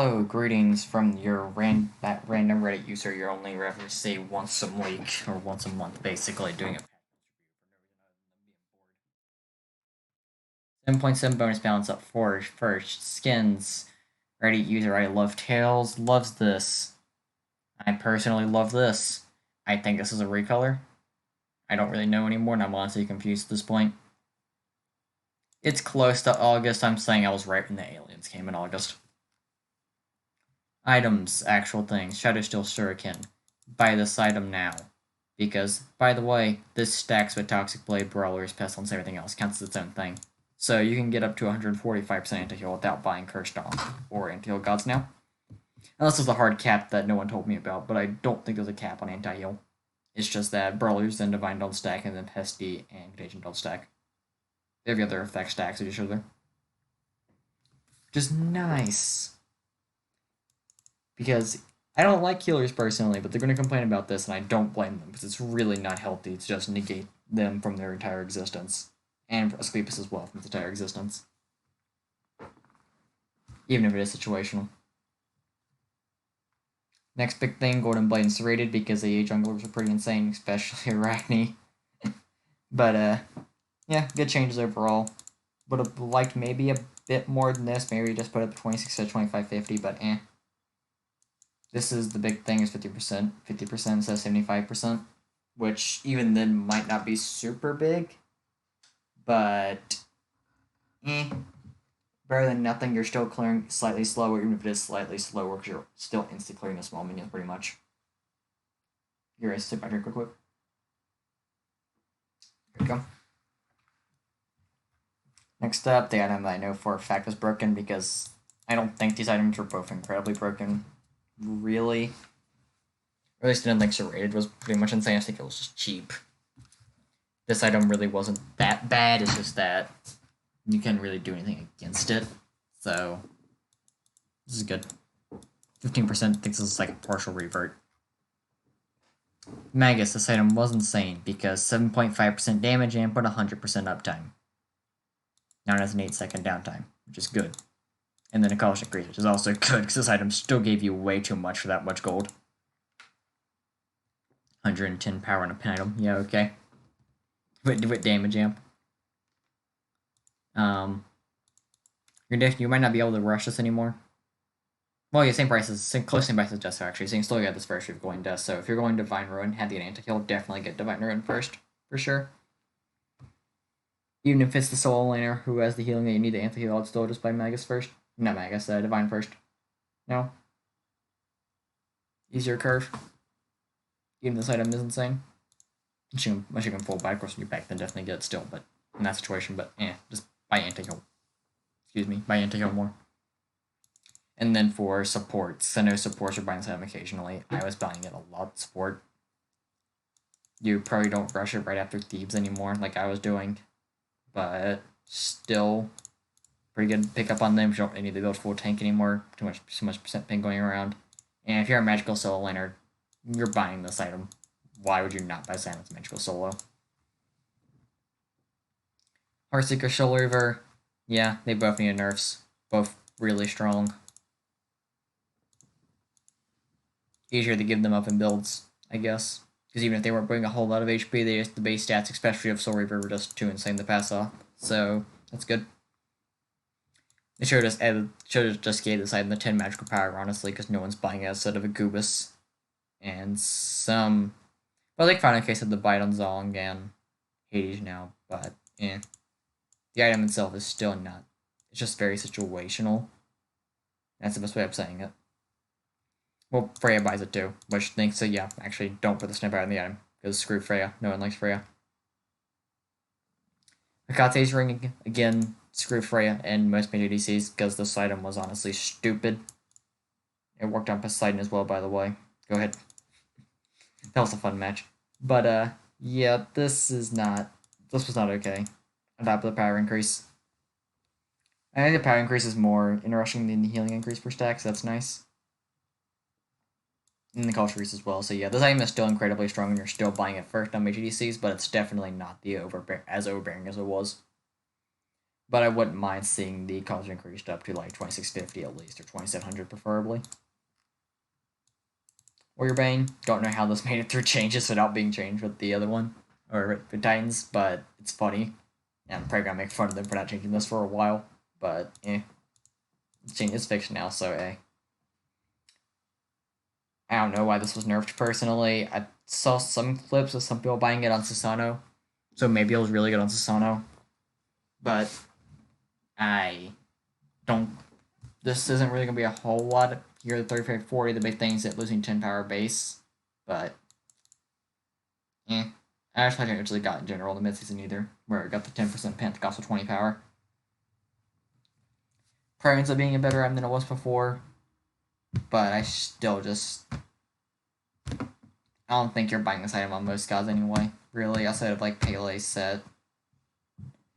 Hello, greetings from your that random Reddit user you only ever see once a week or once a month, basically doing a 7.7 bonus balance up for first skins. Reddit user I love Tails loves this. I personally love this. I think this is a recolor. I don't really know anymore, and I'm honestly confused at this point. It's close to August. I'm saying I was right when the aliens came in August. Items, actual things. Shadow Steel Shuriken. Buy this item now. Because, by the way, this stacks with Toxic Blade, Brawlers, Pestilence, everything else. Counts as its own thing. So you can get up to 145% anti-heal without buying Cursed Dawn or Anti-Heal Gods now. Now, this is a hard cap that no one told me about, but I don't think there's a cap on anti-heal. It's just that Brawlers, then Divine don't stack, and then Pesty and Contagion don't stack. Every other effect stacks, as you show there. Which is nice. Because I don't like healers personally, but they're going to complain about this, and I don't blame them, because it's really not healthy to just negate them from their entire existence. And for Asclepius as well, from its entire existence. Even if it is situational. Next big thing, Golden Blade and Serrated, because the junglers are pretty insane, especially Arachne. But, yeah, good changes overall. Would have liked maybe a bit more than this, maybe just put up 26 to 2550, but eh. This is the big thing is 50%. 50% instead of 75%, which even then might not be super big, but eh. Better than nothing. You're still clearing slightly slower, even if it is slightly slower, because you're still instantly clearing a small minion pretty much. Here, I sip my drink real quick. Here we go. Next up, the item that I know for a fact was broken, because I don't think these items were both incredibly broken. Really. Or at least I didn't think Serrated was pretty much insane. I think it was just cheap. This item really wasn't that bad, it's just that you can't really do anything against it. So, this is good. 15% thinks this is like a partial revert. Magus, this item was insane because 7.5% damage and put 100% uptime. Now it has an 8-second downtime, which is good. And then a college increase, which is also good because this item still gave you way too much for that much gold. 110 power on a pin item. Yeah, okay. With damage amp. You might not be able to rush this anymore. Well, yeah, same prices, close same prices just actually. So you can still get this first if you're going Death. So if you're going Divine Ruin, have the anti-heal, definitely get Divine Ruin first, for sure. Even if it's the solo laner who has the healing that you need the anti-heal, I'd still just buy Magus first. Not Magus, Divine first. No? Easier curve. Even this item is insane. Unless you can full back or you back, then definitely get it still, but in that situation, but just buy anti-heal. Excuse me, buy anti-heal more. And then for supports, I know supports are buying this item occasionally. I was buying it a lot, support. You probably don't rush it right after Thebes anymore, like I was doing. But still, pretty good pickup on them. You don't need to build full tank anymore. Too much percent ping going around. And if you're a magical solo laner, you're buying this item. Why would you not buy Silence Magical Solo? Heartseeker, Soul Reaver, yeah, they both need nerfs. Both really strong. Easier to give them up in builds, I guess. Because even if they weren't bringing a whole lot of HP, the base stats, especially of Soul Reaver, were just too insane to pass off. So, that's good. They should have just gave this item the 10 magical power, honestly, because no one's buying it instead of a Goobus. And some... Well, like Final Case of the Bite on Zong and Hades now, but The item itself is still not. It's just very situational. That's the best way of saying it. Well, Freya buys it too, which thinks so yeah, actually don't put the snip out in the item, because screw Freya. No one likes Freya. Hekate's ring, again, screw Freya and most major DCs, because this item was honestly stupid. It worked on Poseidon as well, by the way. Go ahead. That was a fun match. But, yeah, this was not okay. On top of the power increase. I think the power increase is more interesting than the healing increase per stack, so that's nice. And the culture increase as well, so yeah, this item is still incredibly strong and you're still buying it first on major DCs, but it's definitely not as overbearing as it was. But I wouldn't mind seeing the cost increased up to like 2650 at least, or 2700 preferably. Warrior Bane, don't know how this made it through changes without being changed with the other one, or with Titans, but it's funny. And I'm probably gonna make fun of them for not changing this for a while, but it's fixed now, so I don't know why this was nerfed personally. I saw some clips of some people buying it on Susano, so maybe it was really good on Susano, but I don't. This isn't really gonna be a whole lot. Here, the 3540, the big thing is it losing 10 power base, but I actually haven't actually got in general the mid-season either, where it got the 10% pent cost of 20 power. Probably ends up being a better item than it was before, but I still just. I don't think you're buying this item on most gods anyway, really, outside of like Pele's set.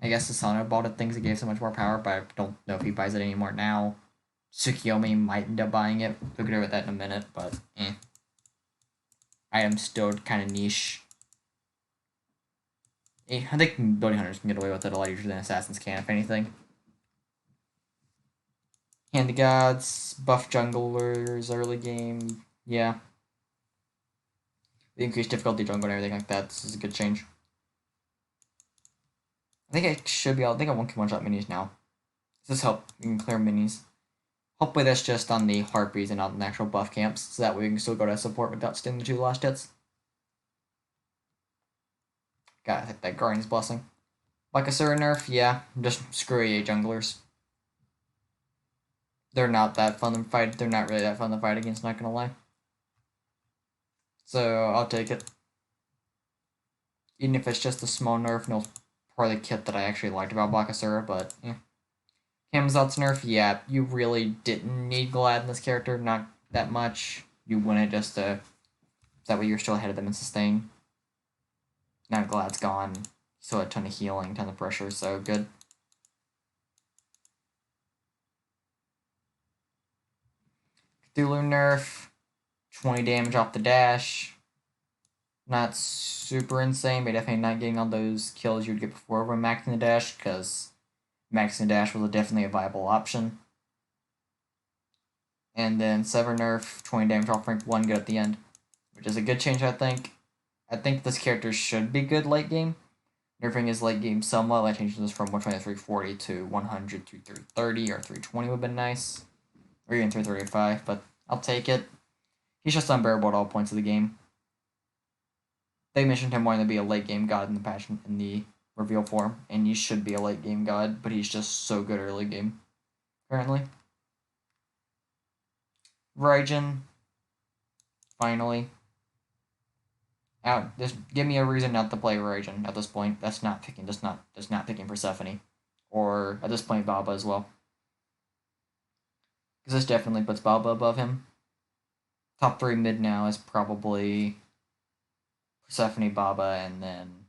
I guess Asano bought it, things that gave so much more power, but I don't know if he buys it anymore now. Tsukiyomi might end up buying it. We'll get over that in a minute, but I am still kind of niche. I think Bounty Hunters can get away with it a lot easier than Assassins can, if anything. Hand the Gods, buff junglers early game, yeah. The increased difficulty jungle and everything like that, this is a good change. I think I should be able, I think I won't one-shot minis now. Does this help? You can clear minis. Hopefully that's just on the Harpies and not on the actual buff camps, so that way we can still go to support without stealing the 2 last hits. Gotta hit that Guardian's Blessing. Like a Sura nerf, yeah, just screw EA junglers. They're not that fun to fight, they're not really that fun to fight against, not gonna lie. So, I'll take it. Even if it's just a small nerf, no, part of the kit that I actually liked about Bakasura, but yeah. Camazot's nerf, yeah, you really didn't need Glad in this character, not that much. You wanted just to. That way you're still ahead of them in sustain. Now Glad's gone. Still had a ton of healing, ton of pressure, so good. Cthulhu nerf, 20 damage off the dash. Not super insane, but definitely not getting all those kills you'd get before when maxing the dash, because maxing the dash was definitely a viable option. And then Sever nerf, 20 damage off rank 1, good at the end, which is a good change, I think. I think this character should be good late game. Nerfing his late game somewhat, like changing this from 123.40 to 100 to 330 or 320 would have been nice. Or even 335, but I'll take it. He's just unbearable at all points of the game. They mentioned him wanting to be a late game god in the reveal form, and he should be a late game god, but he's just so good early game currently. Raijin, finally. Just give me a reason not to play Raijin at this point. That's not picking Persephone, or at this point Baba as well. Because this definitely puts Baba above him. Top 3 mid now is probably Persephone, Baba, and then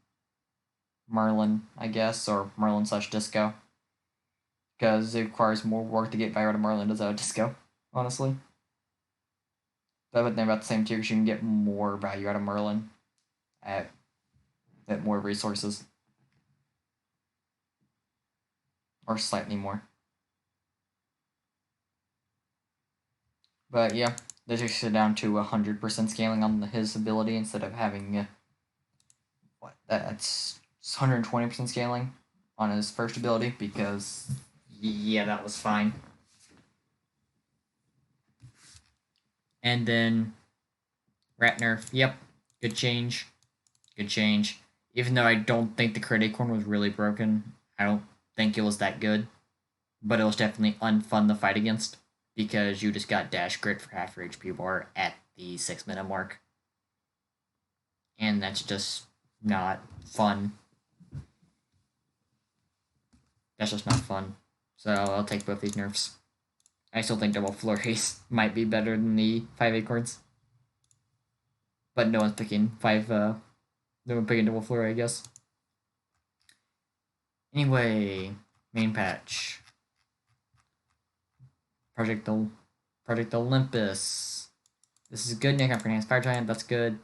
Merlin, I guess, or Merlin / Disco. Because it requires more work to get value out of Merlin does out of Disco, honestly. But they're about the same tier because you can get more value out of Merlin at more resources. Or slightly more. But yeah, they just it down to 100% scaling on his ability instead of having that's 120% scaling on his first ability, because yeah, that was fine. And then Rat nerf, yep, good change. Good change. Even though I don't think the crit acorn was really broken, I don't think it was that good. But it was definitely unfun to fight against, because you just got dash grit for half your HP bar at the 6-minute mark. And that's just not fun. That's just not fun. So I'll take both these nerfs. I still think double flurries might be better than the 5 acorns. But no one's picking no one's picking double flurry, I guess. Anyway, main patch. Project Olympus. This is good. Nick, I'm Fire Giant. That's good.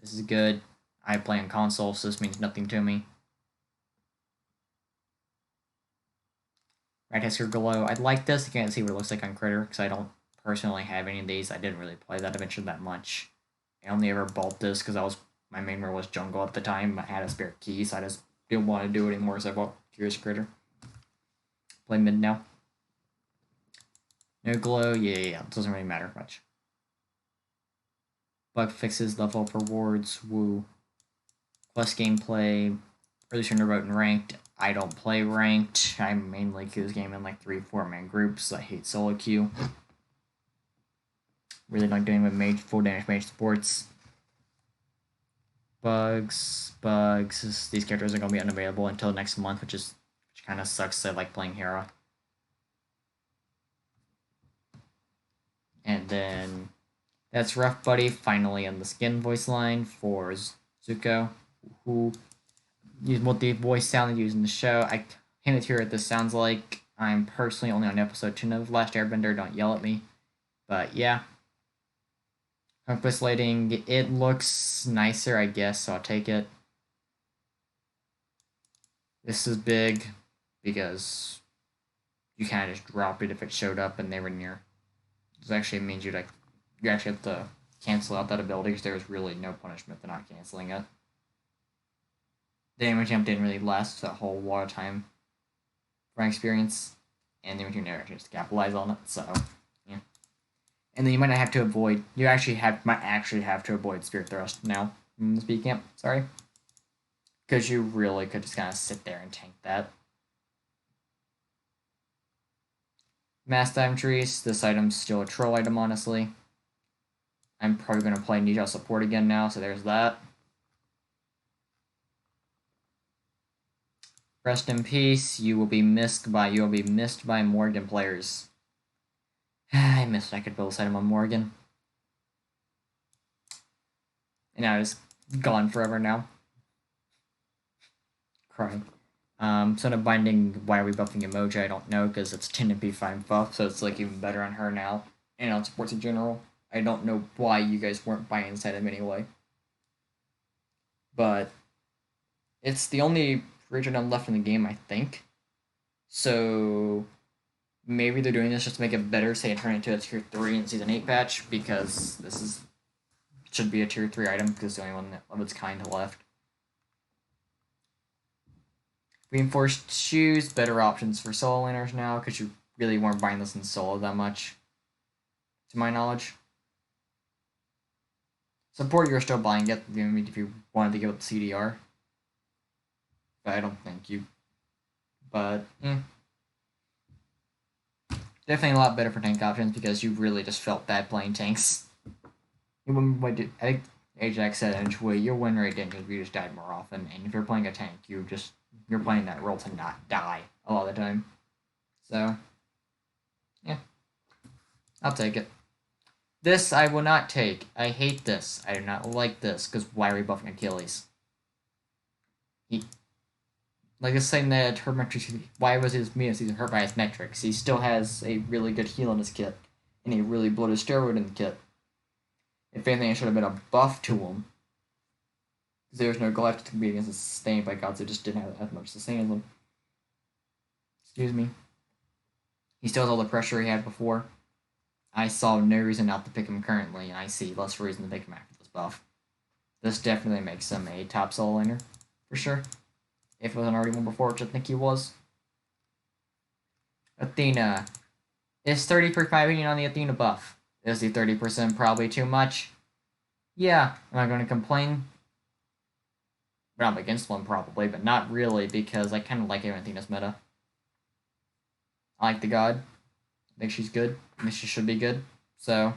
This is good. I play on console, so this means nothing to me. Red Husker Glow. I'd like this. You can't see what it looks like on Critter because I don't personally have any of these. I didn't really play that adventure that much. I only ever bought this because my main role was jungle at the time. I had a spare key, so I just didn't want to do it anymore, so I bought Curious Critter. Play mid now. No glow, yeah. It doesn't really matter much. Bug fixes, level up rewards, woo. Quest gameplay, really shouldn't have written ranked. I don't play ranked. I mainly queue this game in like 3-4 man groups. I hate solo queue. Really like doing with full damage mage supports. Bugs. These characters are gonna be unavailable until next month, which kind of sucks. I like playing Hera. And then that's Rough Buddy finally in the skin voice line for Zuko, who used what the voice sounded used in the show. I can't hear what this sounds like. I'm personally only on episode 2 of Last Airbender. Don't yell at me. But yeah. Compass lighting, it looks nicer, I guess, so I'll take it. This is big because you kind of just drop it if it showed up and they were near. This actually means you actually have to cancel out that ability because there's really no punishment for not canceling it. The damage jump didn't really last a whole lot of time for my experience, and the damage never just capitalize on it, so yeah. And then you might not have to avoid. You might actually have to avoid Spirit Thrust now in the speed camp. Sorry, because you really could just kind of sit there and tank that. Mass Time Trees. This item's still a troll item, honestly. I'm probably going to play Nidal support again now, so there's that. Rest in peace. You will be missed by Morgan players. I missed I could build this item on Morgan. And now it's gone forever now. Crying. So in a binding, why are we buffing emoji? I don't know, because it's 10 MP5 buff, so it's like even better on her now. And on supports in general. I don't know why you guys weren't buying this item anyway. But it's the only region left in the game, I think. So maybe they're doing this just to make it better, say, and turn it into a tier 3 in Season 8 patch, because this should be a tier 3 item, because it's the only one of its kind left. Reinforced shoes, better options for solo laners now, because you really weren't buying this in solo that much, to my knowledge. Support, you're still buying it, if you wanted to give it the CDR. But I don't think you. But, definitely a lot better for tank options, because you really just felt bad playing tanks. I think Ajax said, and your win rate didn't, because you just died more often, and if you're playing a tank, you're playing that role to not die a lot of the time. So, yeah. I'll take it. This I will not take. I hate this. I do not like this, because why are we buffing Achilles? Like it's saying that her metrics, why was his Minos hurt by his metrics? He still has a really good heal in his kit, and a really bloated steroid in the kit. If anything, it should have been a buff to him. Because there's no Galactic to be against the sustain by gods, it just didn't have as much sustain as him. Excuse me. He still has all the pressure he had before. I saw no reason not to pick him currently, and I see less reason to pick him after this buff. This definitely makes him a top solo laner, for sure. If it wasn't already one before, which I think he was. Athena. Is 30% opinion on the Athena buff? Is the 30% probably too much? Yeah. Am I going to complain? But I'm against one probably, but not really, because I kind of like Athena's meta. I like the god. I think she's good. I think she should be good. So,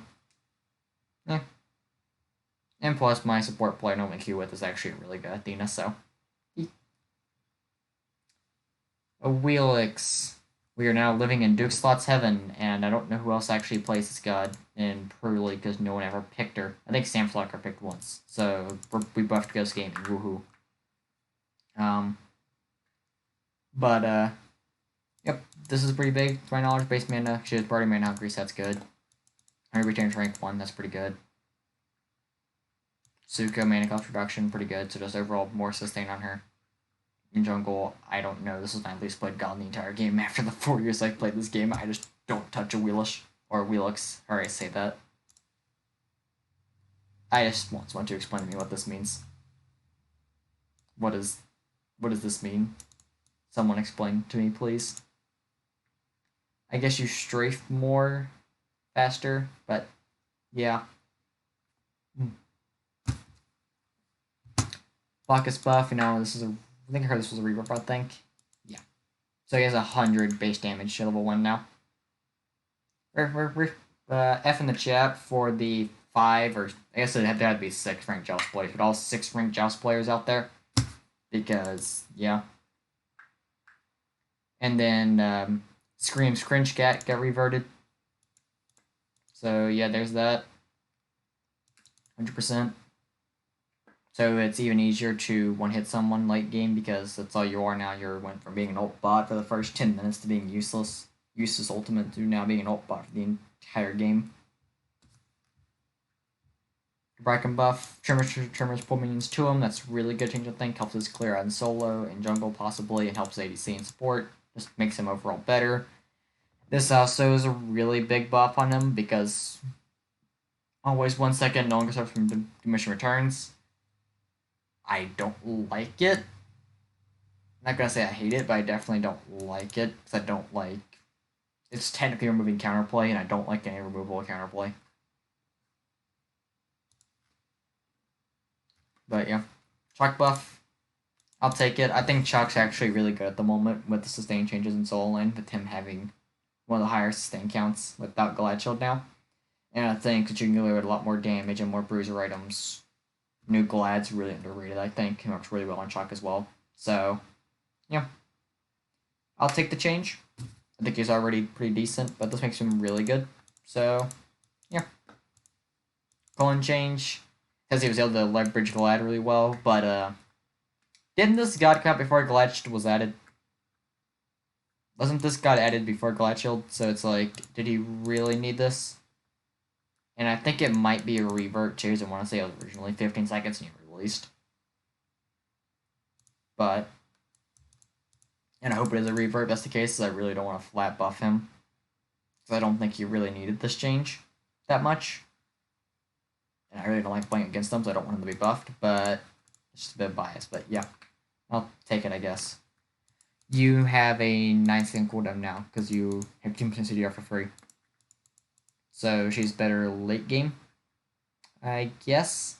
yeah. And plus, my support player I normally queue with is actually a really good Athena, so. A Wheelix. We are now living in Duke Slot's heaven, and I don't know who else actually plays this god in Pro League because no one ever picked her. I think Sam Flocker picked once, so we buffed Ghost Gaming. Woohoo. Yep, this is pretty big to my knowledge. Base mana, she has party mana increase, that's good. Her return to rank 1, that's pretty good. Zuko mana cost reduction, pretty good, so just overall more sustain on her. In jungle, I don't know. This is my least played god in the entire game. After the 4 years I've played this game, I just don't touch a Wheelish. Or Wheelix, or I say that. I just want someone to explain to me what this means. What does this mean? Someone explain to me, please. I guess you strafe more faster, but yeah. Focus buff, this is a. I think I heard this was a rebuff, I think. Yeah. So he has 100 base damage to level 1 now. F in the chat for the 5, or I guess it had to be 6 ranked Joust players, but all 6 ranked Joust players out there. Because, yeah. And then Scream's Cringe Cat got reverted. So, yeah, there's that. 100%. So it's even easier to one-hit someone late game because that's all you are now. You went from being an ult bot for the first 10 minutes to being useless ultimate to now being an ult bot for the entire game. Bracken buff, Tremors pull minions to him. That's really good change, I think. Helps us clear out in solo, in jungle possibly, and helps ADC in support. Just makes him overall better. This also is a really big buff on him because always 1 second, no longer suffer from diminishing returns. I don't like it. I'm not gonna say I hate it, but I definitely don't like it because I don't like. It's technically removing counterplay, and I don't like any removal of counterplay. But yeah, Chalk buff, I'll take it. I think Chalk's actually really good at the moment with the sustain changes in solo lane, with him having one of the higher sustain counts without Glide Shield now. And I think that you can deliver a lot more damage and more bruiser items. New Glad's really underrated, I think. He works really well on Chalk as well. So, yeah. I'll take the change. I think he's already pretty decent, but this makes him really good. So, yeah. Colin change. Because he was able to leverage Glad really well, but, didn't this God count before Glad Shield was added? Wasn't this God added before Glad Shield? So it's like, did he really need this? And I think it might be a revert too, so I want to say it was originally 15 seconds and he released. But, and I hope it is a revert if that's the case, because I really don't want to flat buff him. Because I don't think he really needed this change that much. And I really don't like playing against him, so I don't want him to be buffed, but it's just a bit biased. But yeah, I'll take it, I guess. You have a 9-second cooldown now, because you have 2% CDR for free. So she's better late game, I guess.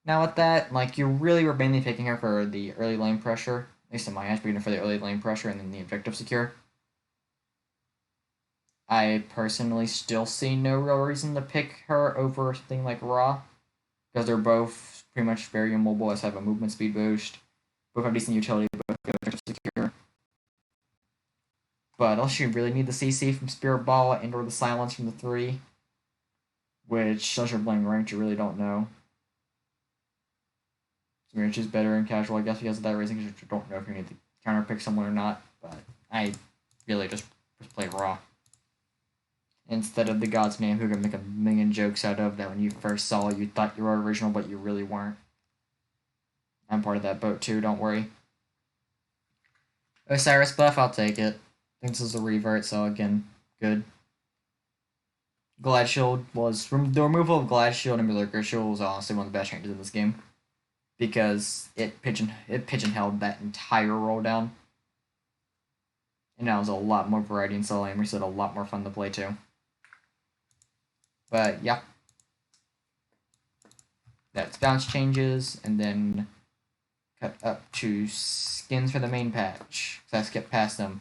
Now with that, like, you really were mainly picking her for the early lane pressure, at least in my eyes, picking her for the early lane pressure and then the objective secure. I personally still see no real reason to pick her over something like Ra, because they're both pretty much very immobile, as have a movement speed boost, both have decent utility, both have objective secure. But unless you really need the CC from Spirit Ball and or the silence from the 3, which, unless you're playing ranked, you really don't know. Which is better in casual, I guess, because of that reason, because you don't know if you need to counter pick someone or not. But I really just play Raw. Instead of the God's Name, who can make a million jokes out of that when you first saw it, you thought you were original, but you really weren't. I'm part of that boat too, don't worry. Osiris buff, I'll take it. I think this is a revert, so again, good. Glad Shield was. The removal of Glad Shield and Berserker Shield was honestly one of the best changes in this game, because it pigeonholed that entire roll down. And now there's a lot more variety in solo lane, which is a lot more fun to play too. But yeah. That's bounce changes, and then cut up to skins for the main patch. So I skipped past them.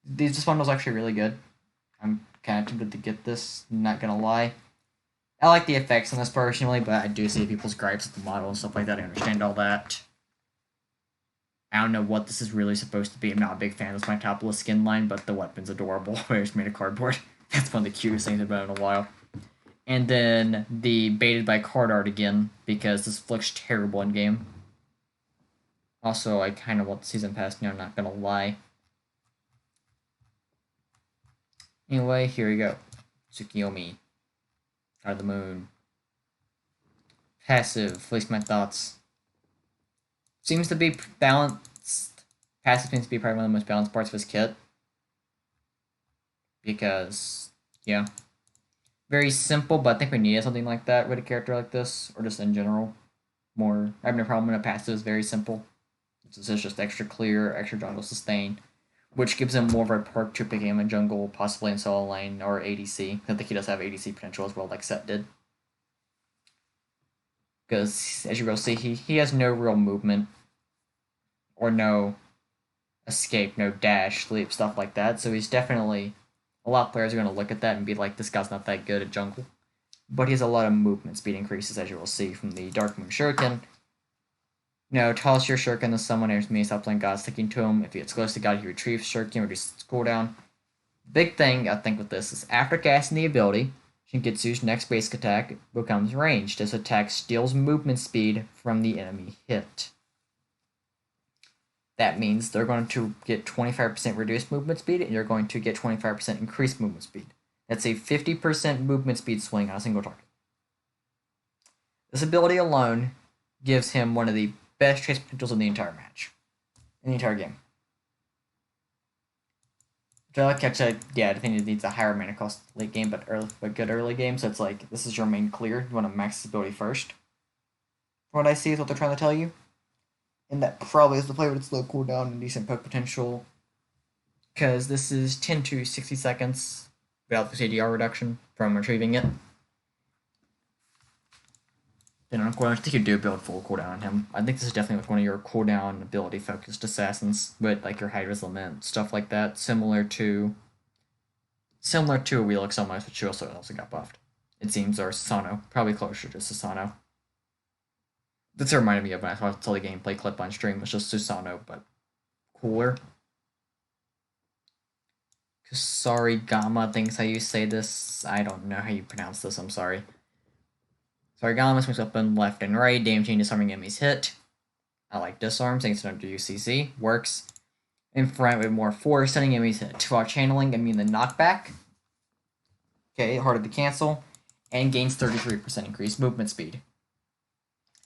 This bundle's actually really good. I'm kind of tempted to get this, not gonna lie. I like the effects on this personally, but I do see people's gripes with the model and stuff like that. I understand all that. I don't know what this is really supposed to be. I'm not a big fan of this my top list skin line, but the weapon's adorable. I just made a cardboard. That's one of the cutest things I've done in a while. And then the baited by card art again, because this looks terrible in game. Also, I kind of want the season pass now, I'm not gonna lie. Anyway, here we go. Tsukiyomi. Out of the Moon. Passive, at least my thoughts. Seems to be balanced. Passive seems to be probably one of the most balanced parts of his kit. Because, yeah. Very simple, but I think we needed something like that with a character like this, or just in general. More, I have no problem when a passive is very simple. This is just extra clear, extra jungle sustain, which gives him more of a perk to picking him in jungle, possibly in solo lane or ADC. I think he does have ADC potential as well, like Set did. Because, as you will see, he has no real movement, or no escape, no dash, leap, stuff like that. So he's definitely, a lot of players are going to look at that and be like, this guy's not that good at jungle. But he has a lot of movement speed increases, as you will see from the Dark Moon Shuriken. Toss your Shuriken to someone near me, stop playing God, sticking to him. If he gets close to God, he retrieves Shuriken, reduces its cooldown. Big thing, I think, with this is after casting the ability, Shinkitsu's next basic attack becomes ranged. This attack steals movement speed from the enemy hit. That means they're going to get 25% reduced movement speed, and you're going to get 25% increased movement speed. That's a 50% movement speed swing on a single target. This ability alone gives him one of the best chase potentials in the entire match, in the entire game. I think it needs a higher mana cost late game, but good early game. So it's like, this is your main clear. You want to max this ability first. From what I see is what they're trying to tell you. And that probably is the play with its low cooldown and decent poke potential. Because this is 10 to 60 seconds without the CDR reduction from retrieving it. I think you do build full cooldown on him. I think this is definitely one of your cooldown ability focused assassins with like your Hydra's Lament, stuff like that, similar to a Wheelix almost, which also got buffed. It seems, or Susano, probably closer to Susano. That's what it reminded me of when I saw the gameplay clip on stream. It's just Susano, but cooler. Kusarigama thinks how you say this. I don't know how you pronounce this, I'm sorry. Sarigama swings up and left and right, damaging disarming enemies hit. I like disarm, saying it's under UCC. Works. In front with more force, sending enemies hit. While channeling, immune the knockback. Okay, harder to cancel. And gains 33% increased movement speed.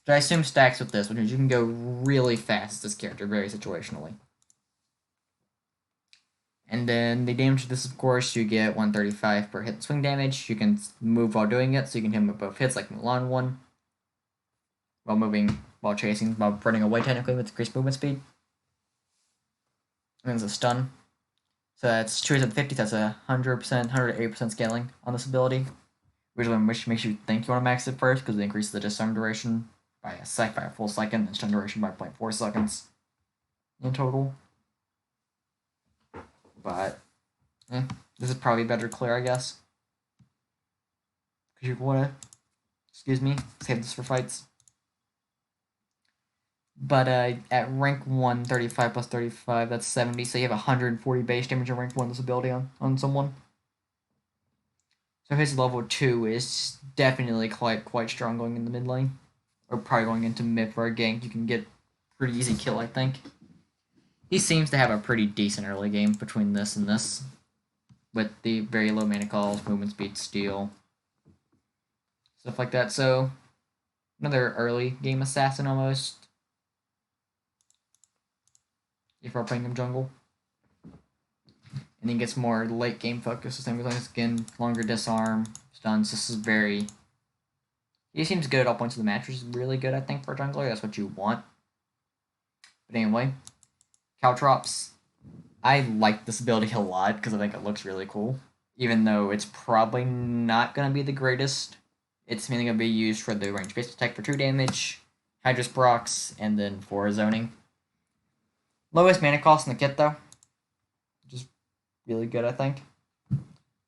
Which I assume stacks with this, which means you can go really fast with this character, very situationally. And then the damage to this, of course, you get 135 per hit swing damage. You can move while doing it, so you can hit him with both hits like Mulan one. While chasing, while running away technically with increased movement speed. And then it's a stun. So that's 2 hits at 50, that's 100%, 108% scaling on this ability. Which makes you think you want to max it first, because it increases the disarm duration by a full second, and stun duration by 0.4 seconds in total. But this is probably better clear, I guess. Because you want to, save this for fights. But at rank 1, 35 plus 35, that's 70, so you have 140 base damage in rank 1 this ability on someone. So his level 2 is definitely quite strong going in the mid lane. Or probably going into mid for a gank. You can get pretty easy kill, I think. He seems to have a pretty decent early game between this and this. With the very low mana calls, movement speed, steal, stuff like that. So, another early game assassin almost. If we're playing him jungle. And he gets more late game focus. The same as again, longer disarm, stuns. This is very... He seems good at all points of the match, which is really good, I think, for a jungler. That's what you want. But anyway, Caltrops. I like this ability a lot because I think it looks really cool. Even though it's probably not going to be the greatest. It's mainly going to be used for the range-based attack for 2 damage, Hydra's procs, and then for zoning. Lowest mana cost in the kit, though. Which is really good, I think.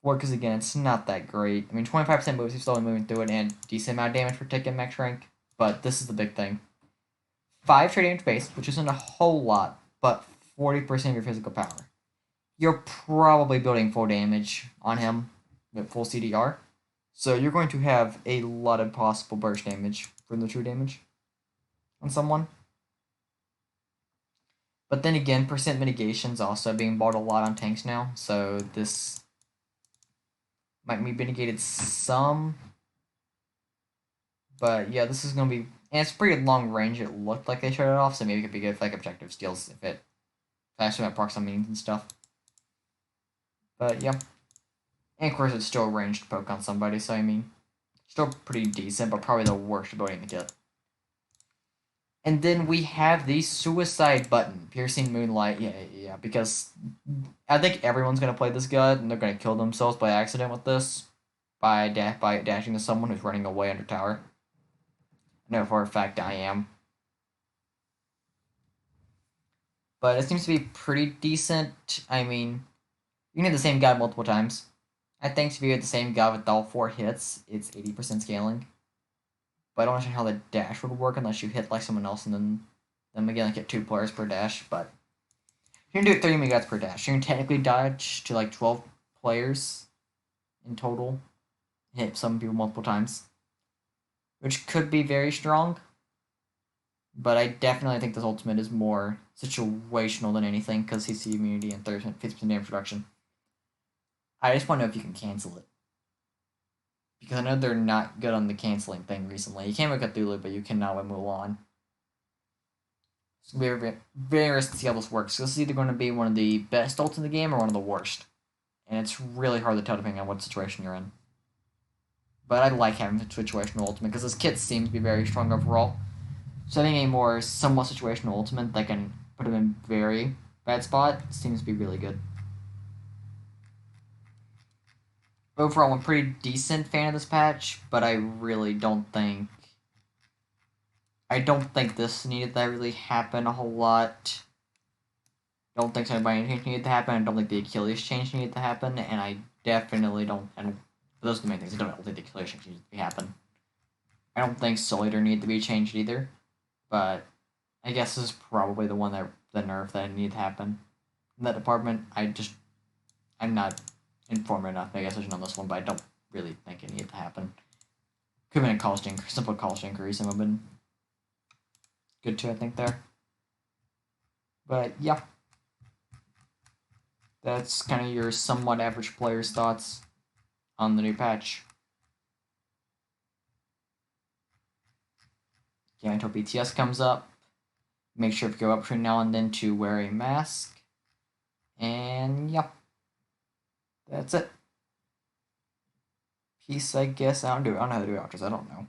Because, again, it's not that great. I mean, 25% moves, you're slowly moving through it, and decent amount of damage for taking max rank. But this is the big thing. 5 trade damage base, which isn't a whole lot, but 40% of your physical power. You're probably building full damage on him with full CDR. So you're going to have a lot of possible burst damage from the true damage on someone. But then again, percent mitigation's also being bought a lot on tanks now, so this might be mitigated some. But yeah, this is going to be And it's pretty long range. It looked like they showed it off, so maybe it could be good for like objective steals if it actually went procs on means and stuff. But yeah. And of course it's still a ranged poke on somebody, so I mean still pretty decent, but probably the worst ability in the kit. And then we have the suicide button, piercing moonlight. Yeah, because I think everyone's gonna play this gun and they're gonna kill themselves by accident with this by dashing to someone who's running away under tower. I know for a fact I am. But it seems to be pretty decent. I mean, you can hit the same guy multiple times. I think if you hit the same guy with all 4 hits, it's 80% scaling. But I don't understand how the dash would work unless you hit like someone else and then again like hit 2 players per dash. But you can do it 30 megahertz per dash. You can technically dodge to like 12 players in total. Hit some people multiple times, which could be very strong. But I definitely think this ultimate is more situational than anything because CC immunity and 30% 50% damage reduction. I just want to know if you can cancel it. Because I know they're not good on the canceling thing recently. You can with Cthulhu, but you cannot with Mulan. It's going to be very, very interesting to see how this works. This is either going to be one of the best ults in the game or one of the worst. And it's really hard to tell depending on what situation you're in. But I like having the situational ultimate because this kit seems to be very strong overall. So I think a more somewhat situational ultimate that can put him in very bad spot seems to be really good. Overall, I'm a pretty decent fan of this patch, but I really don't think... I don't think this needed to really happen a whole lot. Don't think anybody change needed to happen. I don't think the Achilles change needed to happen, and I definitely don't... And those are the main things. I don't think the Achilles change needed to happen. I don't think Soul Eater needed to be changed either, but I guess this is probably the one that the nerf that needed to happen in that department. I'm not informed enough to make a decision on this one, but I don't really think it needed to happen. Could have been a cost increase, simple cost increase, and would have been good too, I think, there. But yeah, that's kind of your somewhat average player's thoughts on the new patch. Yeah, until BTS comes up. Make sure if you go up between now and then to wear a mask. And yeah, that's it. Peace, I guess. I don't know how to do outros. I don't know.